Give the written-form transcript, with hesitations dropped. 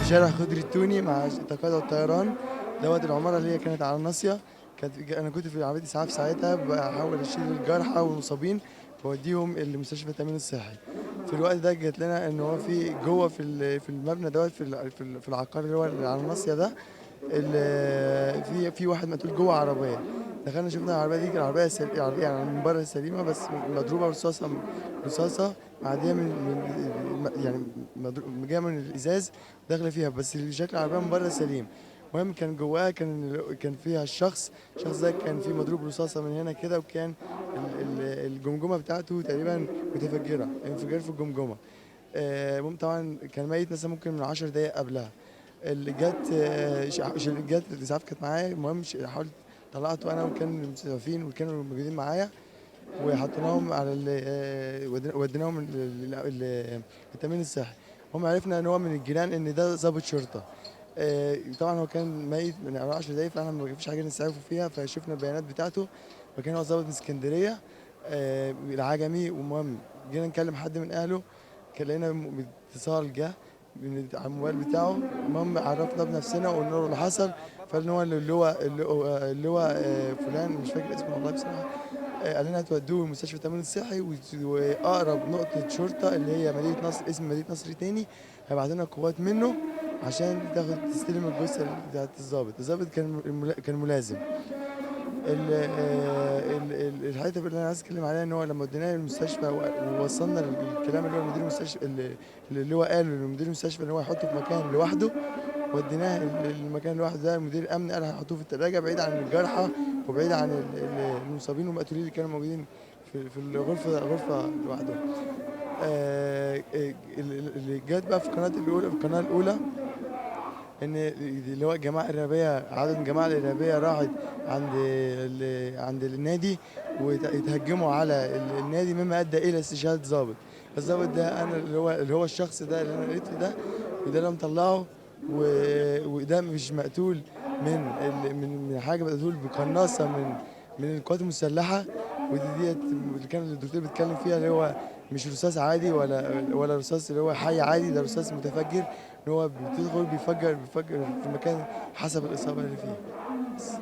شارع خضري التوني مع تقاطع الطيران دوت العمارة اللي هي كانت على الناصية. أنا كنت في عربية إسعاف ساعتها بحاول أشيل الجرحى والمصابين بوديهم المستشفى التأمين الصحي. في الوقت ده جات لنا إن هو في جوه في المبنى دوت في العقار اللي هو اللي على الناصية ده، في واحد مقتول جوه عربية. دخلنا شفنا العربية دي، كانت عربية يعني من بره سليمة بس مضروبة رصاصة معدية يعني جاية من الإزاز داخلة فيها، بس شكل العربية من بره سليم. المهم كان جواها كان فيها الشخص ده كان فيه مضروب رصاصة من هنا كده، وكان الجمجمة بتاعته تقريبا متفجرة، انفجار في الجمجمة. المهم طبعا كان ميت مثلا ممكن من 10 دقايق قبلها. اللي جت جت الاسعاف كانت معايا. المهم حاولت طلعته انا وكان المستضيفين واللي كانوا موجودين معايا، وحطيناهم على وديناهم التامين الصحي. هم عرفنا ان هو من الجيران ان ده ضابط شرطه. طبعا هو كان ميت من 10 دقايق، فاحنا ما فيش حاجه نسعفه فيها، فشفنا البيانات بتاعته فكان هو ضابط من اسكندريه العجمي. ومهم جينا نكلم حد من اهله، كان لقينا اتصال جه على الموبايل بتاعه. المهم عرفنا بنفسنا وقلنا له اللي حصل، فقال ان هو اللي هو فلان مش فاكر اسمه والله بصراحه. قال لنا هتودوه المستشفى التأمين الصحي، واقرب نقطة شرطة اللي هي مدينة نصر، اسم مدينة نصر تاني، هيبعت لنا قوات منه عشان تستلم الجثة بتاعت الضابط كان ملازم. الحته اللي انا عايز اتكلم عليها ان هو لما وديناه المستشفى ووصلنا الكلام اللي هو مدير المستشفى اللي هو قاله لمدير المستشفى ان هو يحطه في مكان لوحده. وديناه المكان لوحده ده، مدير الامن قال هيحطوه في الثلاجه بعيد عن الجرحى وبعيد عن المصابين والمقتولين اللي كانوا موجودين في الغرفه لوحدهم. اللي جت بقى في القناه الاولى ان اللي هو الجماعه الارهابيه، عدد من الجماعه الارهابيه راحت عند النادي ويتهجموا على النادي، مما ادى الى استشهاد ضابط. الضابط ده انا اللي هو الشخص ده اللي انا لقيته ده، وده اللي مطلعه. وده مش مقتول من حاجه، مقتول بقناصه من القوات المسلحه. ودي ديت اللي كان الدكتور بيتكلم فيها، اللي هو مش رصاص عادي ولا رصاص اللي هو حي عادي، ده رصاص متفجر ان هو بتدخل بيفجر في المكان حسب الاصابه اللي فيه. بس.